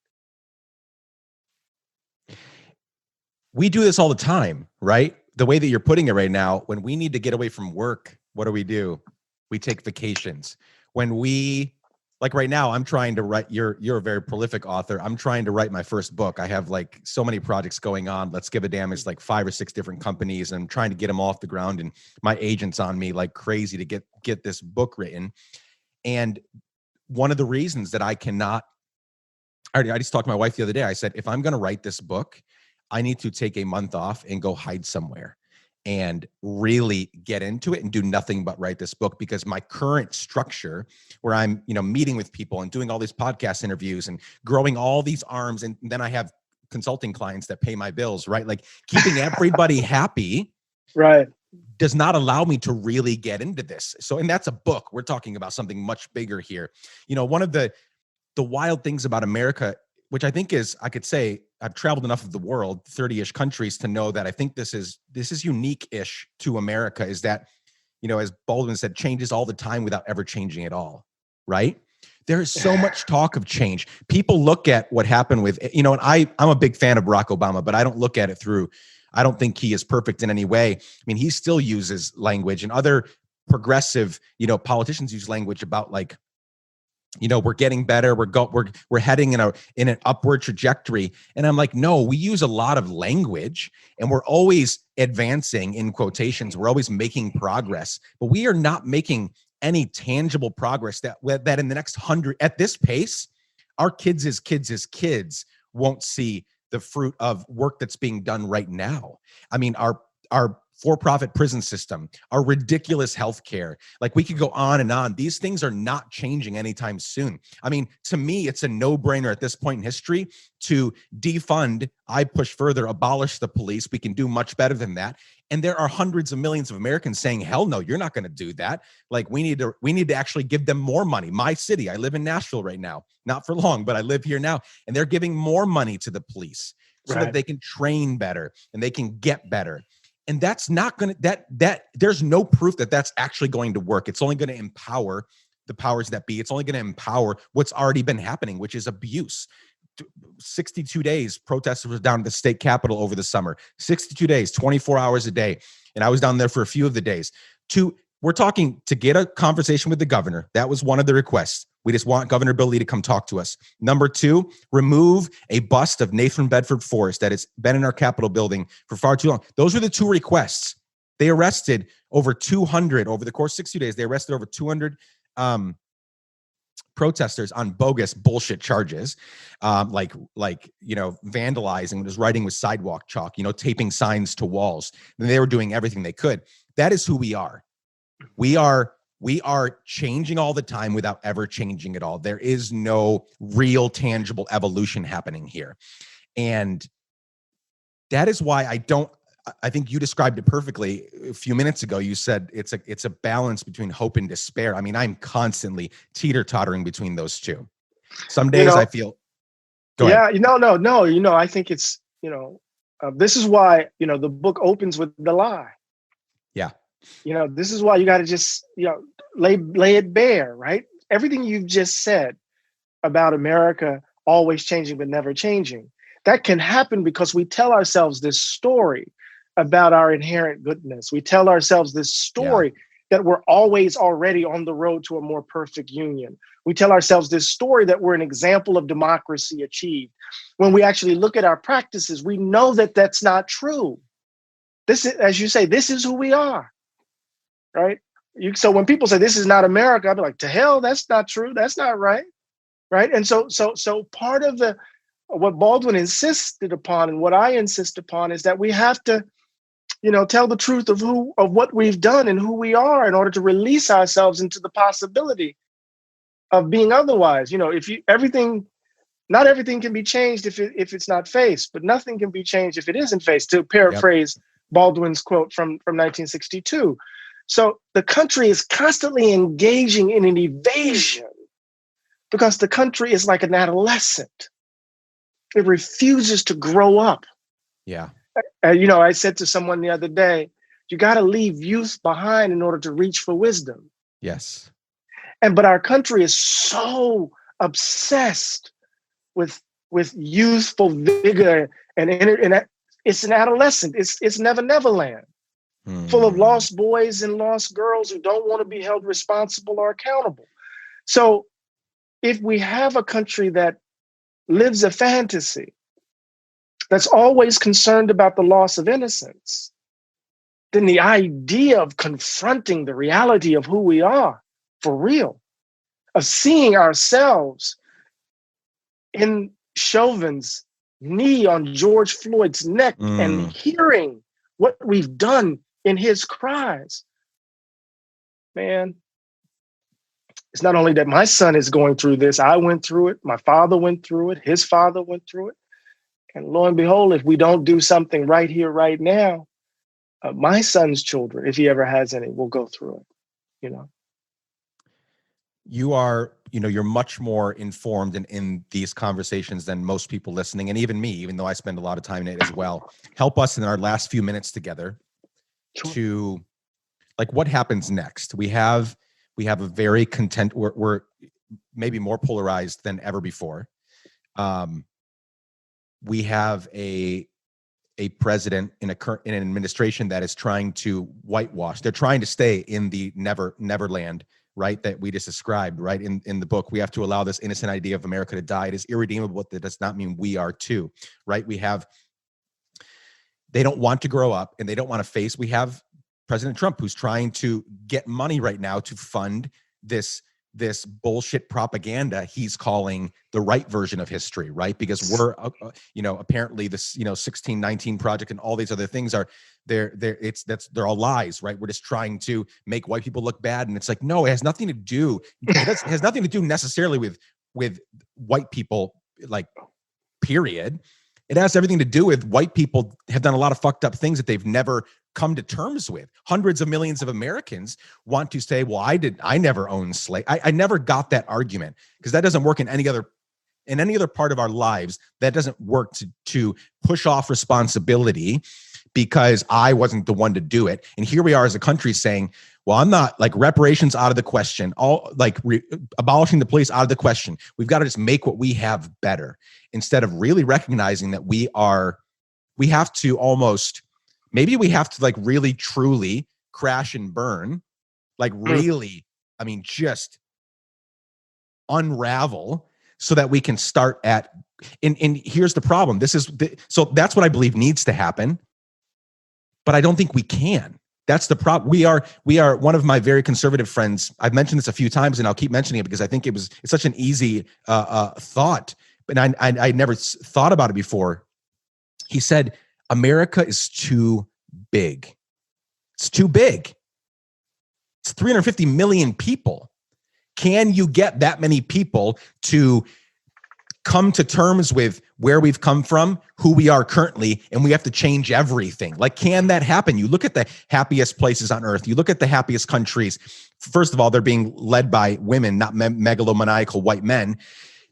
Speaker 2: We do this all the time, right? The way that you're putting it right now, when we need to get away from work, what do? We take vacations. When we, like right now, I'm trying to write, you're a very prolific author. I'm trying to write my first book. I have like so many projects going on. Let's Give a Damn. It's like 5 or 6 different companies, and I'm trying to get them off the ground, and my agent's on me like crazy to get this book written. And one of the reasons that I cannot, I just talked to my wife the other day. I said, if I'm going to write this book, I need to take a month off and go hide somewhere and really get into it and do nothing but write this book, because my current structure where I'm, meeting with people and doing all these podcast interviews and growing all these arms. And then I have consulting clients that pay my bills, right? Like keeping everybody happy,
Speaker 1: right,
Speaker 2: does not allow me to really get into this. So, and that's a book. We're talking about something much bigger here. One of the wild things about America, which I think is, I could say, I've traveled enough of the world, 30-ish countries, to know that I think this is unique-ish to America, is that, as Baldwin said, changes all the time without ever changing at all, right? There is so much talk of change. People look at what happened with, and I'm a big fan of Barack Obama, but I don't look at it through, I don't think he is perfect in any way. I mean, he still uses language, and other progressive, politicians use language about like, we're getting better. We're heading in an upward trajectory. And I'm like, no, we use a lot of language, and we're always advancing in quotations. We're always making progress, but we are not making any tangible progress that in the next 100, at this pace, our kids' won't see the fruit of work that's being done right now. I mean, our for-profit prison system, our ridiculous healthcare. Like, we could go on and on. These things are not changing anytime soon. I mean, to me, it's a no-brainer at this point in history to defund, I push further, abolish the police. We can do much better than that. And there are hundreds of millions of Americans saying, hell no, you're not going to do that. Like, we need to actually give them more money. My city, I live in Nashville right now, not for long, but I live here now. And they're giving more money to the police so that they can train better and they can get better. And that's not going to, that there's no proof that that's actually going to work. It's only going to empower the powers that be. It's only going to empower what's already been happening, which is abuse. 62 days, protesters were down at the state capitol over the summer. 62 days, 24 hours a day. And I was down there for a few of the days. We're talking to get a conversation with the governor. That was one of the requests. We just want Governor Bill Lee to come talk to us. Number 2, remove a bust of Nathan Bedford Forrest that has been in our Capitol building for far too long. Those were the 2 requests. They arrested over the course of 60 days, they arrested over 200 protesters on bogus bullshit charges, like vandalizing, just writing with sidewalk chalk, taping signs to walls. And they were doing everything they could. That is who we are. We are changing all the time without ever changing at all. There is no real tangible evolution happening here. And that is why I think you described it perfectly a few minutes ago. You said it's a balance between hope and despair. I mean, I'm constantly teeter-tottering between those two. Some days I feel, go ahead.
Speaker 1: No. I think it's, this is why, the book opens with the lie.
Speaker 2: Yeah.
Speaker 1: This is why you got to just, lay it bare, right? Everything you've just said about America always changing but never changing, that can happen because we tell ourselves this story about our inherent goodness. We tell ourselves this story that we're always already on the road to a more perfect union. We tell ourselves this story that we're an example of democracy achieved. When we actually look at our practices, we know that that's not true. This is, as you say, this is who we are. Right. So when people say this is not America, I'd be like, to hell, that's not true. That's not right. Right. And so part of what Baldwin insisted upon and what I insist upon is that we have to, tell the truth of what we've done and who we are in order to release ourselves into the possibility of being otherwise. Not everything can be changed if it's not faced, but nothing can be changed if it isn't faced, to paraphrase Baldwin's quote from 1962. So the country is constantly engaging in an evasion because the country is like an adolescent. It refuses to grow up.
Speaker 2: Yeah.
Speaker 1: I said to someone the other day, you got to leave youth behind in order to reach for wisdom.
Speaker 2: Yes.
Speaker 1: But our country is so obsessed with youthful vigor and it's an adolescent. It's Never Land, full of lost boys and lost girls who don't want to be held responsible or accountable. So if we have a country that lives a fantasy, that's always concerned about the loss of innocence, then the idea of confronting the reality of who we are for real, of seeing ourselves in Chauvin's knee on George Floyd's neck and hearing what we've done in his cries. Man, it's not only that my son is going through this, I went through it, my father went through it, his father went through it. And lo and behold, if we don't do something right here, right now, my son's children, if he ever has any, will go through it,
Speaker 2: You're much more informed in these conversations than most people listening, and even me, even though I spend a lot of time in it as well. Help us in our last few minutes together to, like, what happens next? We have a very we're maybe more polarized than ever before. We have a president in an administration that is trying to whitewash. They're trying to stay in the Neverland, right? That we just described, right? In the book, we have to allow this innocent idea of America to die. It is irredeemable, but that does not mean we are too, right? They don't want to grow up and they don't want to face. We have President Trump, who's trying to get money right now to fund this bullshit propaganda he's calling the right version of history, right? Because we're, apparently this, 1619 project and all these other things they're all lies, right? We're just trying to make white people look bad. And it's like, no, it has nothing to do. It has nothing to do necessarily with white people, like, period. It has everything to do with white people have done a lot of fucked up things that they've never come to terms with. Hundreds of millions of Americans want to say, well, I never owned slaves. I never got that argument, because that doesn't work in any other part of our lives. That doesn't work to push off responsibility because I wasn't the one to do it. And here we are as a country saying, well, I'm not, like, reparations out of the question, abolishing the police out of the question. We've got to just make what we have better, instead of really recognizing that we have to like really truly crash and burn, like really, just unravel so that we can start at, and here's the problem. So that's what I believe needs to happen, but I don't think we can. That's the problem. We are one of my very conservative friends. I've mentioned this a few times and I'll keep mentioning it because I think it's such an easy thought, but I never thought about it before. He said, America is too big. It's too big. It's 350 million people. Can you get that many people to come to terms with where we've come from, who we are currently, and we have to change everything? Like, can that happen? You look at the happiest places on earth. You look at the happiest countries. First of all, they're being led by women, not megalomaniacal white men.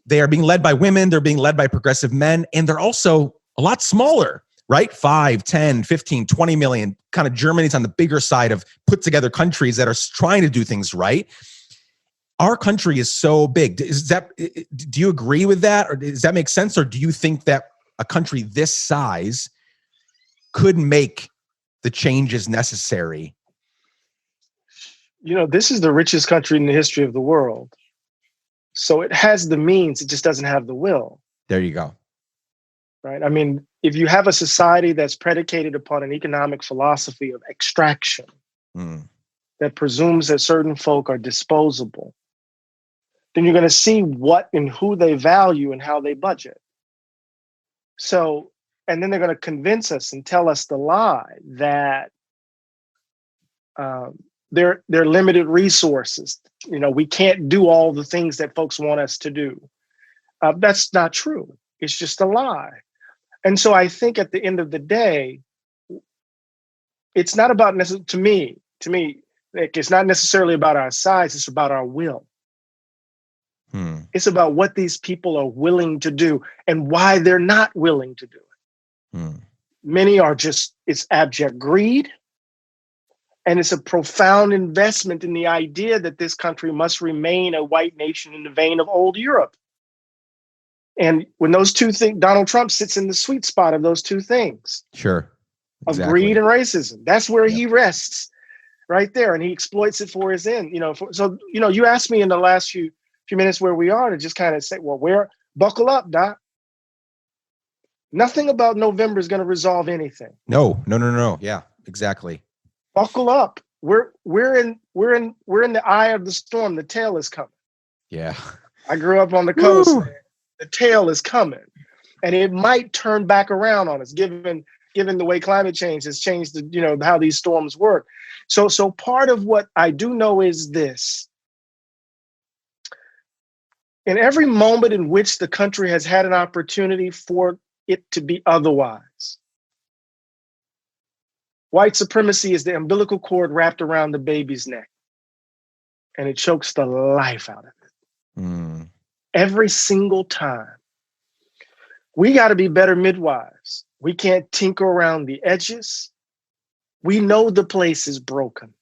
Speaker 2: They are being led by women. They're being led by progressive men. And they're also a lot smaller, right? 5, 10, 15, 20 million. Kind of Germany's on the bigger side of put together countries that are trying to do things right. Our country is so big. Do you agree with that? Or does that make sense? Or do you think that a country this size could make the changes necessary?
Speaker 1: This is the richest country in the history of the world. So it has the means, it just doesn't have the will.
Speaker 2: There you go.
Speaker 1: Right? If you have a society that's predicated upon an economic philosophy of extraction that presumes that certain folk are disposable, then you're going to see what and who they value and how they budget. So, and then they're going to convince us and tell us the lie that they're limited resources. We can't do all the things that folks want us to do. That's not true. It's just a lie. And so I think at the end of the day, it's not about to me, Nick, it's not necessarily about our size, it's about our will. It's about what these people are willing to do and why they're not willing to do it. Many are it's abject greed. And it's a profound investment in the idea that this country must remain a white nation in the vein of old Europe. And when those two things, Donald Trump sits in the sweet spot of those two things.
Speaker 2: Sure. Exactly.
Speaker 1: Of greed and racism. That's where he rests right there. And he exploits it for his end. You asked me in the last few minutes where we are to just kind of say, well, buckle up, Doc. Nothing about November is going to resolve anything.
Speaker 2: No. Yeah, exactly.
Speaker 1: Buckle up. We're in the eye of the storm. The tail is coming.
Speaker 2: Yeah.
Speaker 1: I grew up on the coast. The tail is coming. And it might turn back around on us, given the way climate change has changed how these storms work. So part of what I do know is this. In every moment in which the country has had an opportunity for it to be otherwise, white supremacy is the umbilical cord wrapped around the baby's neck, and it chokes the life out of it. Every single time. We got to be better midwives. We can't tinker around the edges. We know the place is broken.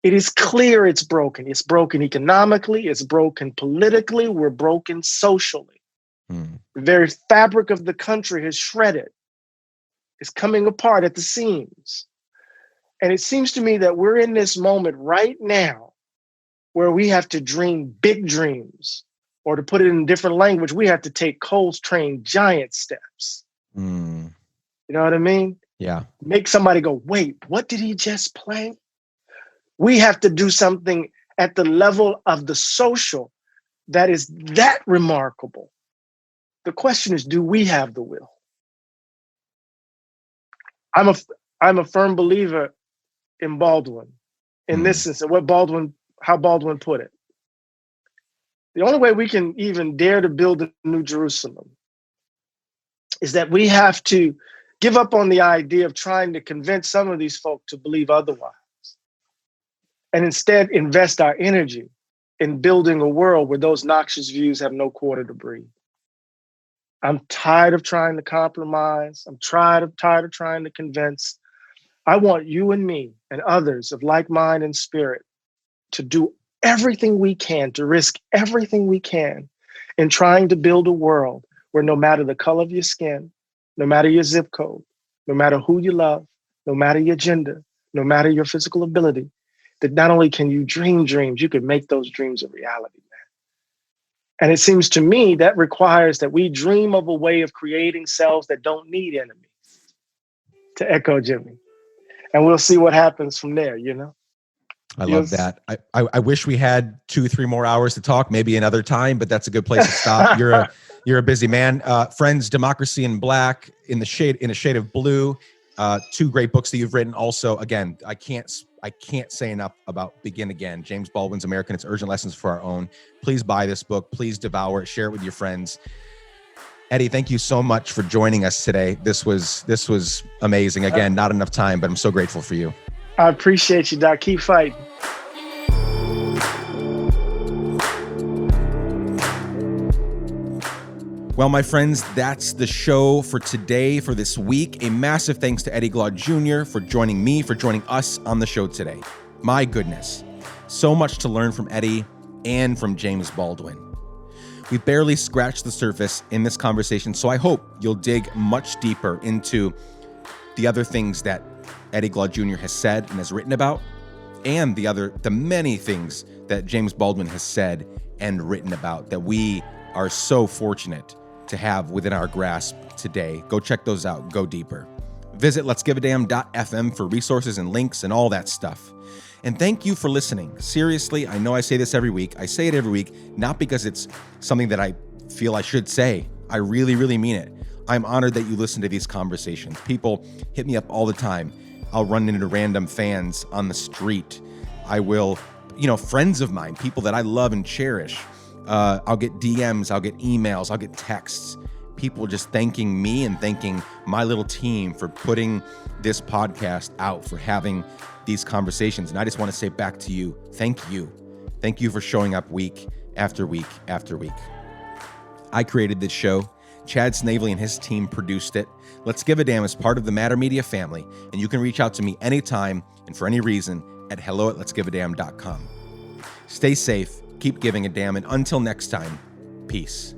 Speaker 1: It is clear it's broken. It's broken economically. It's broken politically. We're broken socially. The very fabric of the country is shredded. It's coming apart at the seams. And it seems to me that we're in this moment right now where we have to dream big dreams, or to put it in a different language, we have to take Coltrane giant steps. You know what I mean?
Speaker 2: Yeah.
Speaker 1: Make somebody go, wait, what did he just play? We have to do something at the level of the social that is that remarkable. The question is, do we have the will? I'm a firm believer in Baldwin, in this sense, and how Baldwin put it. The only way we can even dare to build a new Jerusalem is that we have to give up on the idea of trying to convince some of these folk to believe otherwise, and instead invest our energy in building a world where those noxious views have no quarter to breathe. I'm tired of trying to compromise. I'm tired of trying to convince. I want you and me and others of like mind and spirit to do everything we can, to risk everything we can in trying to build a world where no matter the color of your skin, no matter your zip code, no matter who you love, no matter your gender, no matter your physical ability, that not only can you dream dreams, you can make those dreams a reality, man. And it seems to me that requires that we dream of a way of creating selves that don't need enemies, to echo Jimmy. And we'll see what happens from there,
Speaker 2: I love that. I wish we had 2-3 more hours to talk, maybe another time, but that's a good place to stop. You're a busy man. Friends, Democracy in Black, in a shade of blue. 2 great books that you've written. Also, again, I can't say enough about Begin Again, James Baldwin's American. It's Urgent Lessons for Our Own. Please buy this book. Please devour it. Share it with your friends. Eddie, thank you so much for joining us today. This was amazing. Again, not enough time, but I'm so grateful for you.
Speaker 1: I appreciate you, Doc. Keep fighting.
Speaker 2: Well, my friends, that's the show for today, for this week. A massive thanks to Eddie Glaude Jr. for joining me, for joining us on the show today. My goodness, so much to learn from Eddie and from James Baldwin. We barely scratched the surface in this conversation, so I hope you'll dig much deeper into the other things that Eddie Glaude Jr. has said and has written about, and the many things that James Baldwin has said and written about that we are so fortunate to have within our grasp today. Go check those out. Go deeper. Visit letsgiveadamn.fm for resources and links and all that stuff. And thank you for listening. Seriously, I know I say this every week. I say it every week, not because it's something that I feel I should say. I really, really mean it. I'm honored that you listen to these conversations. People hit me up all the time. I'll run into random fans on the street. I will, friends of mine, people that I love and cherish. I'll get DMs, I'll get emails, I'll get texts. people just thanking me and thanking my little team for putting this podcast out, for having these conversations. And I just want to say back to you, thank you. Thank you for showing up week after week after week. I created this show. Chad Snavely and his team produced it. Let's Give a Damn is part of the Matter Media family, and you can reach out to me anytime and for any reason at hello@letsgiveadamn.com. Stay safe, keep giving a damn, and until next time, peace.